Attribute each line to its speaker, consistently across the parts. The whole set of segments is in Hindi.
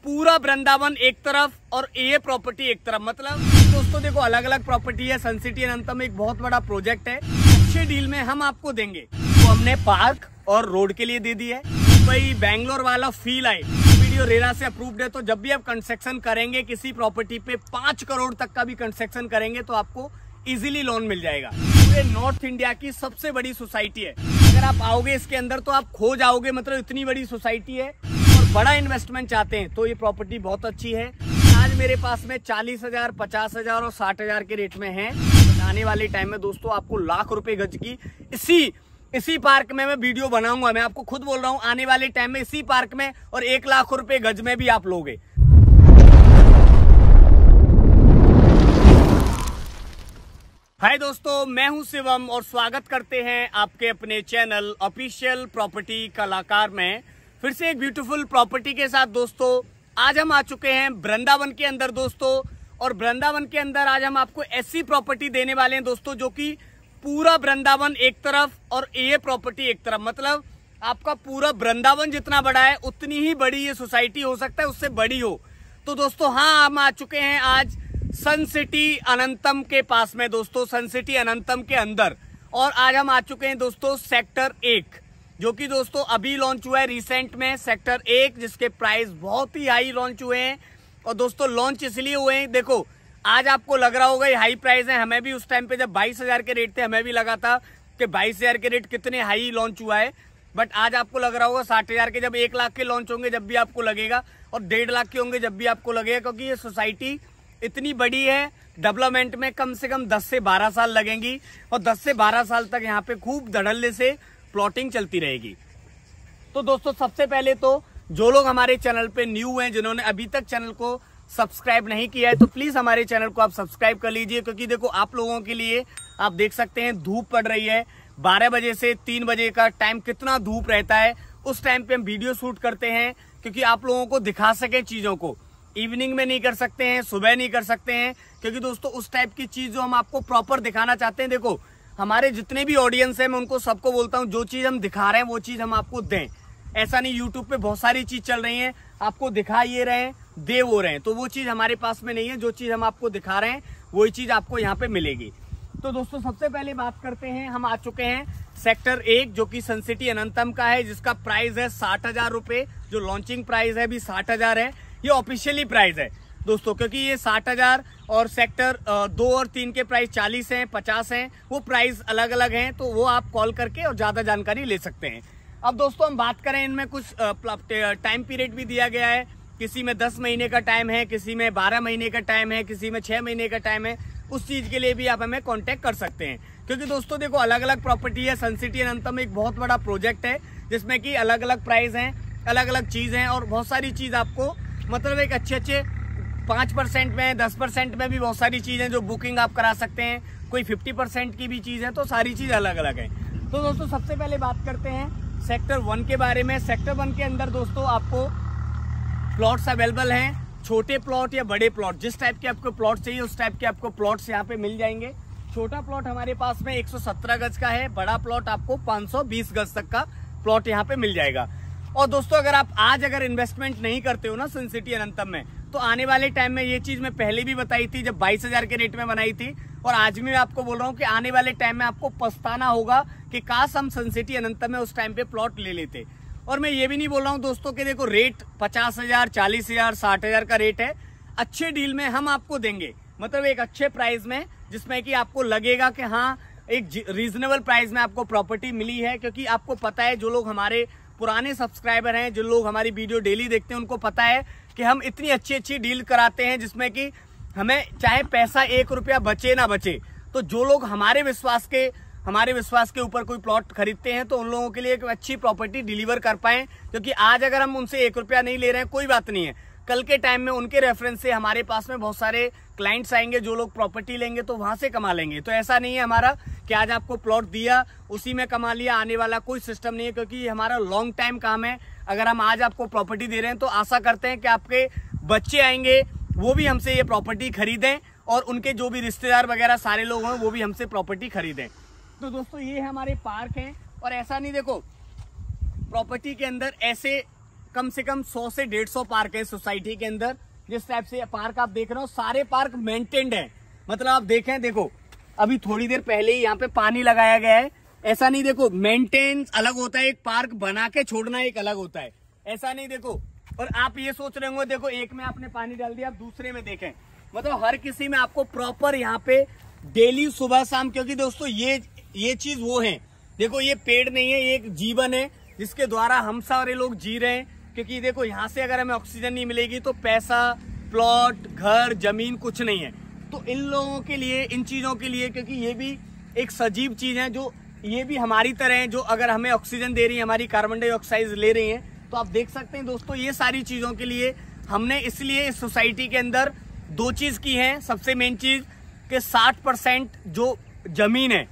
Speaker 1: पूरा वृंदावन एक तरफ और ये प्रॉपर्टी एक तरफ। मतलब दोस्तों देखो अलग अलग प्रॉपर्टी है। सन सिटी अनंतम एक बहुत बड़ा प्रोजेक्ट है, अच्छे डील में हम आपको देंगे। तो हमने पार्क और रोड के लिए दे दी है। मुंबई बैंगलोर वाला फील आए, वीडियो रेरा से अप्रूव्ड है। तो जब भी आप कंस्ट्रक्शन करेंगे किसी प्रॉपर्टी पे 5 करोड़ तक का भी कंस्ट्रक्शन करेंगे तो आपको इजीली लोन मिल जाएगा। पूरे नॉर्थ इंडिया की सबसे बड़ी सोसाइटी है। अगर आप आओगे इसके अंदर तो आप खो जाओगे, मतलब इतनी बड़ी सोसाइटी है। और बड़ा इन्वेस्टमेंट चाहते हैं तो ये प्रॉपर्टी बहुत अच्छी है। आज मेरे पास में 40,000, 50,000 और 60,000 के रेट में है। आने वाले टाइम में दोस्तों आपको लाख रुपए गज की इसी पार्क में मैं वीडियो बनाऊंगा। मैं आपको खुद बोल रहा हूँ, आने वाले टाइम में इसी पार्क में और 1 लाख रुपए गज में भी आप लोगे। हाय दोस्तों, मैं हूं शिवम और स्वागत करते हैं आपके अपने चैनल ऑफिशियल प्रॉपर्टी कलाकार में फिर से एक ब्यूटीफुल प्रॉपर्टी के साथ। दोस्तों आज हम आ चुके हैं वृंदावन के अंदर दोस्तों, और वृंदावन के अंदर आज हम आपको ऐसी प्रॉपर्टी देने वाले हैं दोस्तों जो कि पूरा वृंदावन एक तरफ और ये प्रॉपर्टी एक तरफ। मतलब आपका पूरा वृंदावन जितना बड़ा है उतनी ही बड़ी ये सोसाइटी हो सकता है, उससे बड़ी हो। तो दोस्तों हाँ, हम आ चुके हैं आज सन सिटी अनंतम के पास में दोस्तों, सन सिटी अनंतम के अंदर। और आज हम आ चुके हैं दोस्तों सेक्टर 1, जो कि दोस्तों अभी लॉन्च हुआ है रिसेंट में। सेक्टर 1 जिसके प्राइस बहुत ही हाई लॉन्च हुए हैं। और दोस्तों लॉन्च इसलिए हुए हैं, देखो आज आपको लग रहा होगा ये हाई प्राइस है। हमें भी उस टाइम पे जब 22,000 के रेट थे हमें भी लगा था कि 22,000 के रेट कितने हाई लॉन्च हुआ है। बट आज आपको लग रहा होगा 60,000 के, जब 1 लाख के लॉन्च होंगे जब भी आपको लगेगा, और 1.5 लाख के होंगे जब भी आपको लगेगा। क्योंकि ये सोसाइटी इतनी बड़ी है, डेवलपमेंट में कम से कम 10 से 12 साल लगेंगी। और 10 से 12 साल तक यहाँ पे खूब धड़ल्ले से प्लॉटिंग चलती रहेगी। तो दोस्तों सबसे पहले तो जो लोग हमारे चैनल पे न्यू हैं, जिन्होंने अभी तक चैनल को सब्सक्राइब नहीं किया है, तो प्लीज हमारे चैनल को आप सब्सक्राइब कर लीजिए। क्योंकि देखो आप लोगों के लिए आप देख सकते हैं धूप पड़ रही है। 12 बजे से 3 बजे का टाइम कितना धूप रहता है, उस टाइम पे हम वीडियो शूट करते हैं क्योंकि आप लोगों को दिखा सके चीजों को। इवनिंग में नहीं कर सकते हैं, सुबह नहीं कर सकते हैं, क्योंकि दोस्तों उस टाइप की चीज जो हम आपको प्रॉपर दिखाना चाहते हैं। देखो हमारे जितने भी ऑडियंस है, मैं उनको सबको बोलता हूँ जो चीज हम दिखा रहे हैं वो चीज हम आपको दें। ऐसा नहीं यूट्यूब पे बहुत सारी चीज चल रही है, आपको दिखा ये रहे हैं, दे वो रहे हैं, तो वो चीज हमारे पास में नहीं है। जो चीज हम आपको दिखा रहे हैं वही चीज आपको यहाँ पे मिलेगी। तो दोस्तों सबसे पहले बात करते हैं, हम आ चुके हैं सेक्टर 1 जो कि सन सिटी अनंतम का है, जिसका प्राइस है 60,000 रुपए। जो लॉन्चिंग प्राइस है भी 60,000 है, ये ऑफिशियली प्राइस है दोस्तों। क्योंकि ये 60,000 और सेक्टर 2 और 3 के प्राइस 40 हैं, 50 हैं, वो प्राइस अलग अलग हैं। तो वो आप कॉल करके और ज्यादा जानकारी ले सकते हैं। अब दोस्तों हम बात करें, इनमें कुछ टाइम पीरियड भी दिया गया है। किसी में 10 महीने का टाइम है, किसी में 12 महीने का टाइम है, किसी में 6 महीने का टाइम है। उस चीज के लिए भी आप हमें कांटेक्ट कर सकते हैं। क्योंकि दोस्तों देखो अलग अलग प्रॉपर्टी है। सन सिटी अनंतम एक बहुत बड़ा प्रोजेक्ट है जिसमें कि अलग अलग प्राइस हैं, अलग अलग चीज हैं, और बहुत सारी चीज आपको मतलब एक अच्छे 5% में 10% में भी बहुत सारी चीजें जो बुकिंग आप करा सकते हैं। कोई 50% की भी चीज है, तो सारी चीज अलग अलग है। तो दोस्तों सबसे पहले बात करते हैं सेक्टर 1 के बारे में। सेक्टर 1 के अंदर दोस्तों आपको प्लॉट्स अवेलेबल हैं, छोटे प्लॉट या बड़े प्लॉट, जिस टाइप के आपको प्लॉट चाहिए उस टाइप के आपको प्लॉट्स यहाँ पे मिल जाएंगे। छोटा प्लॉट हमारे पास में 117 गज का है, बड़ा प्लॉट आपको 520 गज तक का प्लॉट यहाँ पे मिल जाएगा। और दोस्तों अगर आप आज अगर इन्वेस्टमेंट नहीं करते हो ना सन सिटी अनंतम में, तो आने वाले टाइम में ये चीज मैं पहले भी बताई थी जब 22,000 के रेट में बनाई थी, और आज भी मैं आपको बोल रहा हूँ कि आने वाले टाइम में आपको पछताना होगा कि काश हम सन सिटी अनंतम में उस टाइम पे प्लॉट ले लेते। और मैं ये भी नहीं बोल रहा हूँ दोस्तों कि देखो रेट 50,000, 40,000, 60,000 का रेट है। अच्छे डील में हम आपको देंगे, मतलब एक अच्छे प्राइस में, जिसमें कि आपको लगेगा कि हाँ एक रीजनेबल प्राइस में आपको प्रॉपर्टी मिली है। क्योंकि आपको पता है, जो लोग हमारे पुराने सब्सक्राइबर हैं, जो लोग हमारी वीडियो डेली देखते हैं, उनको पता है कि हम इतनी अच्छी डील कराते हैं जिसमें कि हमें चाहे पैसा 1 रुपया बचे ना बचे। तो जो लोग हमारे विश्वास के ऊपर कोई प्लॉट खरीदते हैं, तो उन लोगों के लिए एक अच्छी प्रॉपर्टी डिलीवर कर पाए। क्योंकि आज अगर हम उनसे 1 रुपया नहीं ले रहे हैं, कोई बात नहीं है, कल के टाइम में उनके रेफरेंस से हमारे पास में बहुत सारे क्लाइंट्स आएंगे जो लोग प्रॉपर्टी लेंगे, तो वहां से कमा लेंगे। तो ऐसा नहीं है हमारा कि आज आपको प्लॉट दिया उसी में कमा लिया, आने वाला कोई सिस्टम नहीं है। क्योंकि ये हमारा लॉन्ग टाइम काम है। अगर हम आज आपको प्रॉपर्टी दे रहे हैं तो आशा करते हैं कि आपके बच्चे आएंगे वो भी हमसे ये प्रॉपर्टी खरीदें, और उनके जो भी रिश्तेदार वगैरह सारे लोग हैं वो भी हमसे प्रॉपर्टी खरीदें। तो दोस्तों ये हमारे पार्क हैं। और ऐसा नहीं, देखो प्रॉपर्टी के अंदर ऐसे कम से कम 100 से 150 पार्क है सोसाइटी के अंदर। जिस टाइप से पार्क आप देख रहे हो सारे पार्क मेंटेन्ड है। मतलब आप देखें, देखो अभी थोड़ी देर पहले ही यहाँ पे पानी लगाया गया है। ऐसा नहीं, देखो मेंटेन अलग होता है, एक पार्क बना के छोड़ना एक अलग होता है, ऐसा नहीं। देखो, और आप ये सोच रहे होंगे देखो एक में आपने पानी डाल दिया, आप दूसरे में देखें, मतलब हर किसी में आपको प्रॉपर यहाँ पे डेली सुबह शाम, क्योंकि दोस्तों ये चीज वो है, देखो ये पेड़ नहीं है, ये एक जीवन है जिसके द्वारा हम सारे लोग जी रहे हैं। क्योंकि देखो यहाँ से अगर हमें ऑक्सीजन नहीं मिलेगी तो पैसा, प्लॉट, घर, जमीन कुछ नहीं है। तो इन लोगों के लिए, इन चीजों के लिए, क्योंकि ये भी एक सजीव चीज है जो ये भी हमारी तरह है, जो अगर हमें ऑक्सीजन दे रही है, हमारी कार्बन डाइऑक्साइड ले रही है। तो आप देख सकते हैं दोस्तों, ये सारी चीजों के लिए हमने इसलिए इस सोसाइटी के अंदर दो चीज की है। सबसे मेन चीज कि 60% जो जमीन है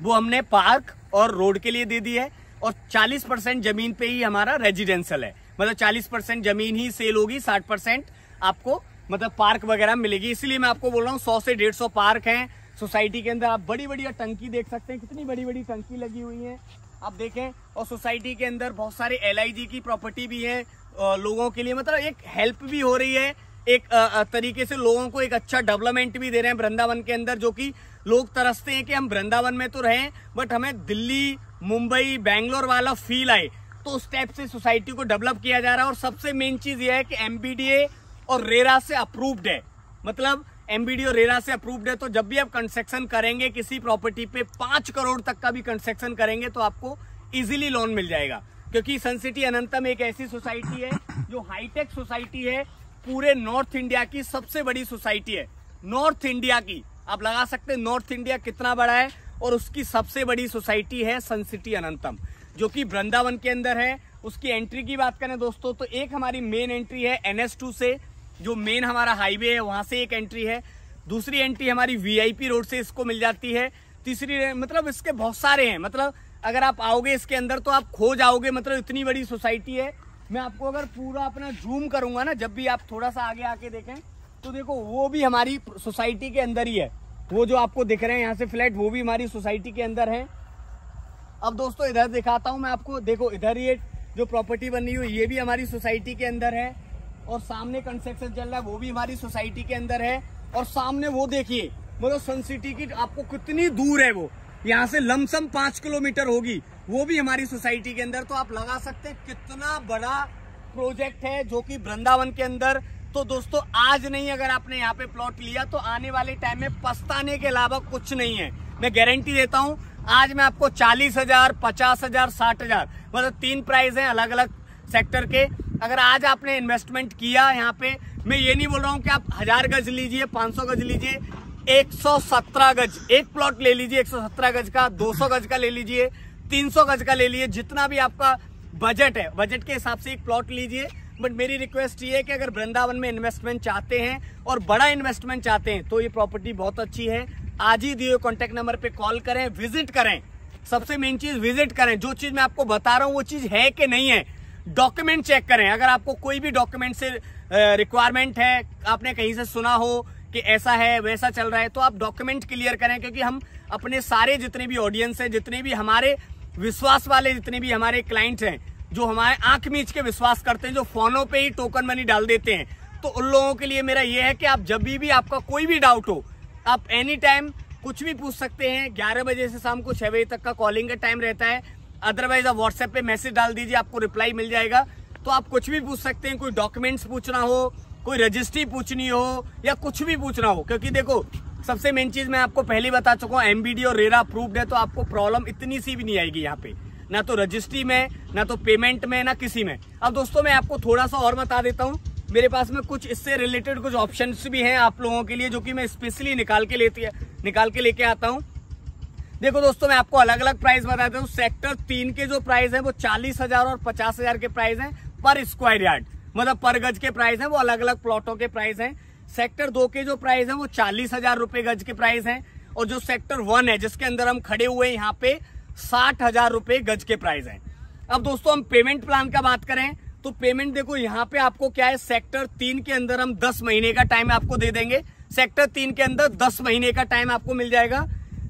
Speaker 1: वो हमने पार्क और रोड के लिए दे दी है, और 40% जमीन पे ही हमारा रेजिडेंशियल है। मतलब 40% जमीन ही सेल होगी, 60% आपको मतलब पार्क वगैरह मिलेगी। इसलिए मैं आपको बोल रहा हूँ 100 से 150 पार्क हैं सोसाइटी के अंदर। आप बड़ी बड़ी टंकी देख सकते हैं, कितनी बड़ी बड़ी टंकी लगी हुई है, आप देखें। और सोसाइटी के अंदर बहुत सारे LIG की प्रॉपर्टी भी है लोगों के लिए, मतलब एक हेल्प भी हो रही है, एक तरीके से लोगों को एक अच्छा डेवलपमेंट भी दे रहे हैं वृंदावन के अंदर। जो कि लोग तरसते हैं कि हम वृंदावन में तो रहें बट हमें दिल्ली, मुंबई, बैंगलोर वाला फील आए, तो उस टाइप से सोसाइटी को डेवलप किया जा रहा है। और सबसे मेन चीज ये है कि MBDA और रेरा से अप्रूव्ड है। मतलब MBDA और रेरा से अप्रूव्ड है, तो जब भी आप कंस्ट्रक्शन करेंगे किसी प्रॉपर्टी पे 5 करोड़ तक का भी कंस्ट्रक्शन करेंगे तो आपको इजीली लोन मिल जाएगा। क्योंकि सनसिटी अनंतम एक ऐसी सोसाइटी है जो हाईटेक सोसाइटी है, पूरे नॉर्थ इंडिया की सबसे बड़ी सोसाइटी है। नॉर्थ इंडिया की, आप लगा सकते हैं नॉर्थ इंडिया कितना बड़ा है, और उसकी सबसे बड़ी सोसाइटी है सनसिटी अनंतम, जो कि वृंदावन के अंदर है। उसकी एंट्री की बात करें दोस्तों, तो एक हमारी मेन एंट्री है NS2 से, जो मेन हमारा हाईवे है वहां से एक एंट्री है। दूसरी एंट्री हमारी VIP रोड से इसको मिल जाती है। तीसरी, मतलब इसके बहुत सारे हैं, मतलब अगर आप आओगे इसके अंदर तो आप खो जाओगे, मतलब इतनी बड़ी सोसाइटी है। मैं आपको अगर पूरा अपना जूम करूंगा ना, जब भी आप थोड़ा सा आगे आके देखें तो देखो वो भी हमारी सोसाइटी के अंदर ही है। वो जो आपको दिख रहे हैं यहाँ से फ्लैट, वो भी हमारी सोसाइटी के अंदर है। अब दोस्तों इधर दिखाता हूँ मैं आपको, देखो इधर ये जो प्रॉपर्टी बनी हुई ये भी हमारी सोसाइटी के अंदर है, और सामने कंस्ट्रक्शन चल रहा है वो भी हमारी सोसाइटी के अंदर है। और सामने वो देखिए, मतलब सनसिटी की आपको कितनी दूर है, वो यहाँ से लमसम 5 किलोमीटर होगी, वो भी हमारी सोसाइटी के अंदर। तो आप लगा सकते हैं कितना बड़ा प्रोजेक्ट है जो कि वृंदावन के अंदर। तो दोस्तों आज नहीं अगर आपने यहाँ पे प्लॉट लिया तो आने वाले टाइम में पछताने के अलावा कुछ नहीं है, मैं गारंटी देता हूँ। आज मैं आपको 40,000, 50,000, 60,000, मतलब 3 प्राइस हैं अलग अलग सेक्टर के। अगर आज आपने इन्वेस्टमेंट किया यहाँ पे, मैं ये नहीं बोल रहा हूँ कि आप 1000 गज लीजिए, 500 गज लीजिए, 117 गज एक प्लॉट ले लीजिए, 117 गज का, 200 गज का ले लीजिए, 300 गज का ले लीजिए, जितना भी आपका बजट है, बजट के हिसाब से एक प्लॉट लीजिए। बट मेरी रिक्वेस्ट ये है कि अगर वृंदावन में इन्वेस्टमेंट चाहते हैं और बड़ा इन्वेस्टमेंट चाहते हैं तो ये प्रॉपर्टी बहुत अच्छी है। आज ही दिए कॉन्टेक्ट नंबर पे कॉल करें, विजिट करें। सबसे मेन चीज विजिट करें, जो चीज मैं आपको बता रहा हूँ वो चीज है कि नहीं है, डॉक्यूमेंट चेक करें। अगर आपको कोई भी डॉक्यूमेंट से रिक्वायरमेंट है, आपने कहीं से सुना हो कि ऐसा है वैसा चल रहा है, तो आप डॉक्यूमेंट क्लियर करें। क्योंकि हम अपने सारे जितने भी ऑडियंस है, जितने भी हमारे विश्वास वाले, जितने भी हमारे क्लाइंट्स हैं जो हमारे आंख मीच के विश्वास करते हैं, जो फोनों पे ही टोकन मनी डाल देते हैं, तो उन लोगों के लिए मेरा यह है कि आप जब भी आपका कोई भी डाउट हो, आप एनी टाइम कुछ भी पूछ सकते हैं। 11 बजे से शाम को 6 बजे तक का कॉलिंग का टाइम रहता है। अदरवाइज आप व्हाट्सएप पे मैसेज डाल दीजिए, आपको रिप्लाई मिल जाएगा। तो आप कुछ भी पूछ सकते हैं, कोई डॉक्यूमेंट्स पूछना हो, कोई रजिस्ट्री पूछनी हो, या कुछ भी पूछना हो। क्योंकि देखो सबसे मेन चीज मैं आपको पहले बता चुका हूँ, MBDA और रेरा अप्रूव्ड है, तो आपको प्रॉब्लम इतनी सी भी नहीं आएगी यहाँ पे, ना तो रजिस्ट्री में, ना तो पेमेंट में, ना किसी में। अब दोस्तों मैं आपको थोड़ा सा और बता देता हूँ, मेरे पास में कुछ इससे रिलेटेड कुछ ऑप्शंस भी हैं आप लोगों के लिए, जो कि मैं स्पेशली निकाल के लेके आता हूँ। देखो दोस्तों मैं आपको अलग अलग प्राइस बताता हूँ। सेक्टर 3 के जो प्राइस है वो 40,000 और 50,000 के प्राइस हैं पर स्क्वायर यार्ड, मतलब पर गज के प्राइस हैं, वो अलग अलग प्लॉटों के प्राइस हैं। सेक्टर 2 के जो प्राइस हैं वो 40,000 रुपए गज के प्राइस हैं, और जो सेक्टर 1 है जिसके अंदर हम खड़े हुए हैं यहाँ पे 60,000 रुपए गज के प्राइस हैं। अब दोस्तों हम पेमेंट प्लान का बात करें तो पेमेंट देखो यहाँ पे आपको क्या है, सेक्टर 3 के अंदर हम 10 महीने का टाइम आपको दे देंगे। सेक्टर 3 के अंदर 10 महीने का टाइम आपको मिल जाएगा।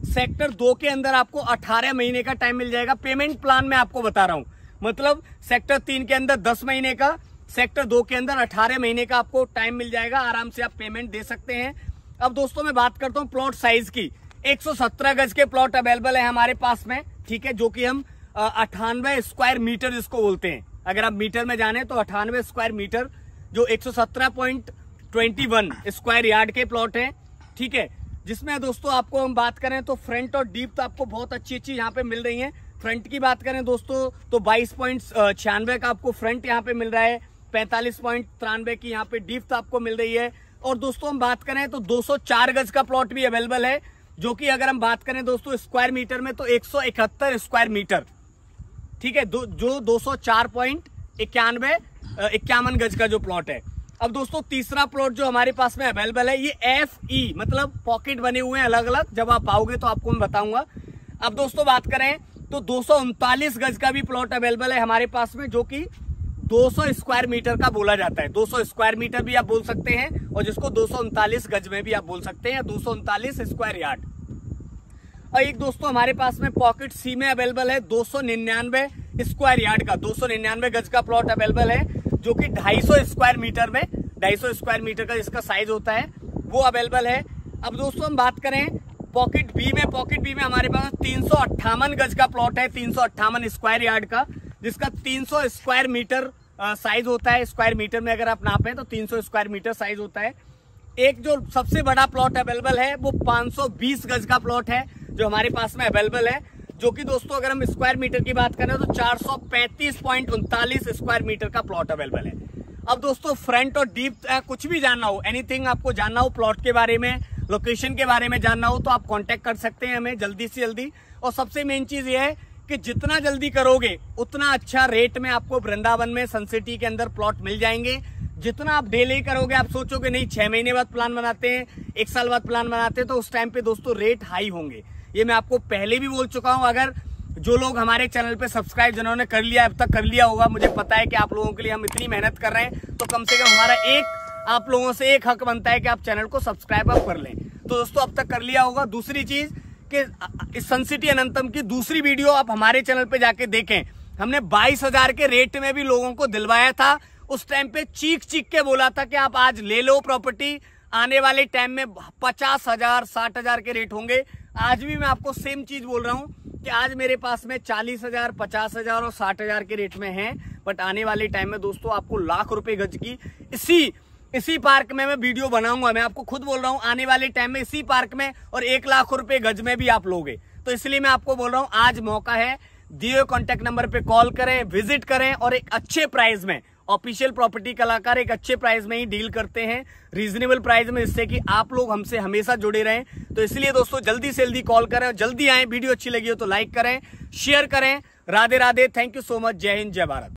Speaker 1: सेक्टर 2 के अंदर आपको 18 महीने का टाइम मिल जाएगा। पेमेंट प्लान में आपको बता रहा हूँ, मतलब सेक्टर 3 के अंदर 10 महीने का, सेक्टर 2 के अंदर 18 महीने का आपको टाइम मिल जाएगा, आराम से आप पेमेंट दे सकते हैं। अब दोस्तों मैं बात करता हूँ प्लॉट साइज की। 117 गज के प्लॉट अवेलेबल है हमारे पास में, ठीक है, जो कि हम 98 स्क्वायर मीटर जिसको बोलते हैं। अगर आप मीटर में जाने तो 98 स्क्वायर मीटर, जो 117.21 स्क्वायर यार्ड के प्लॉट है, ठीक है। जिसमें दोस्तों आपको हम बात करें तो फ्रंट और डीप तो आपको बहुत अच्छी अच्छी यहाँ पे मिल रही है। फ्रंट की बात करें दोस्तों तो 22.96 का आपको फ्रंट यहाँ पे मिल रहा है, 45.93 की यहाँ पे डीप तो आपको मिल रही है। और दोस्तों हम बात करें तो 204 गज का प्लॉट भी अवेलेबल है, जो कि अगर हम बात करें दोस्तों स्क्वायर मीटर में तो 171 स्क्वायर मीटर, ठीक है, जो 204.51 गज का जो प्लॉट है। अब दोस्तों तीसरा प्लॉट जो हमारे पास में अवेलेबल है, ये FE मतलब पॉकेट बने हुए हैं अलग अलग, जब आप आओगे तो आपको मैं बताऊंगा। अब दोस्तों बात करें तो 239 गज का भी प्लॉट अवेलेबल है हमारे पास में, जो कि 200 स्क्वायर मीटर का बोला जाता है। 200 स्क्वायर मीटर भी आप बोल सकते हैं, और जिसको 239 गज में भी आप बोल सकते हैं, 239 स्क्वायर यार्ड। और एक दोस्तों हमारे पास में पॉकेट सी में अवेलेबल है 299 स्क्वायर यार्ड का, 299 गज का प्लॉट अवेलेबल है, जो कि 250 स्क्वायर मीटर में, 250 स्क्वायर मीटर का जिसका साइज होता है वो अवेलेबल है। अब दोस्तों हम बात करें पॉकेट बी में, पॉकेट बी में हमारे पास 358 गज का प्लॉट है, 358 स्क्वायर यार्ड का, जिसका 300 स्क्वायर मीटर साइज होता है। स्क्वायर मीटर में अगर आप नापें तो 300 स्क्वायर मीटर साइज होता है। एक जो सबसे बड़ा प्लॉट अवेलेबल है वो 520 गज का प्लॉट है, जो हमारे पास में अवेलेबल है, जो कि दोस्तों अगर हम स्क्वायर मीटर की बात करें तो 435.39 स्क्वायर मीटर का प्लॉट अवेलेबल है। अब दोस्तों फ्रंट और डीप कुछ भी जानना हो, एनीथिंग आपको जानना हो प्लॉट के बारे में, लोकेशन के बारे में जानना हो, तो आप कांटेक्ट कर सकते हैं हमें जल्दी से जल्दी। और सबसे मेन चीज ये है कि जितना जल्दी करोगे उतना अच्छा रेट में आपको वृंदावन में सन सिटी के अंदर प्लॉट मिल जाएंगे। जितना आप डिले करोगे, आप सोचोगे नहीं 6 महीने बाद प्लान बनाते हैं, 1 साल बाद प्लान बनाते हैं, तो उस टाइम पे दोस्तों रेट हाई होंगे। ये मैं आपको पहले भी बोल चुका हूं। अगर जो लोग हमारे चैनल पे सब्सक्राइब जिन्होंने कर लिया, अब तक कर लिया होगा, मुझे पता है कि आप लोगों के लिए हम इतनी मेहनत कर रहे हैं, तो कम से कम हमारा आप लोगों से एक हक बनता है कि आप चैनल को सब्सक्राइब आप कर लें। तो दोस्तों अब तक कर लिया होगा। दूसरी चीज कि सन सिटी अनंतम की दूसरी वीडियो आप हमारे चैनल पे जाके देखें। हमने 22,000 के रेट में भी लोगों को दिलवाया था। उस टाइम पे चीख चीख के बोला था कि आप आज ले लो प्रॉपर्टी, आने वाले टाइम में 50,000 60,000 के रेट होंगे। आज भी मैं आपको सेम चीज बोल रहा हूं कि आज मेरे पास में 40,000 50,000 और 60,000 के रेट में है, बट आने वाले टाइम में दोस्तों आपको लाख रुपए गज की इसी पार्क में मैं वीडियो बनाऊंगा। मैं आपको खुद बोल रहा हूं, आने वाले टाइम में इसी पार्क में और 1 लाख रुपए गज में भी आप लोगे। तो इसलिए मैं आपको बोल रहा हूं आज मौका है, दिए कॉन्टेक्ट नंबर पे कॉल करें, विजिट करें, और एक अच्छे प्राइस में, ऑफिशियल प्रॉपर्टी कलाकार एक अच्छे प्राइस में ही डील करते हैं, रीजनेबल प्राइस में, जिससे कि आप लोग हमसे हमेशा जुड़े रहें। तो इसलिए दोस्तों जल्दी से जल्दी कॉल करें, जल्दी आए। वीडियो अच्छी लगी हो तो लाइक करें, शेयर करें। Radhe Radhe, thank you so much, जय हिंद, जय भारत।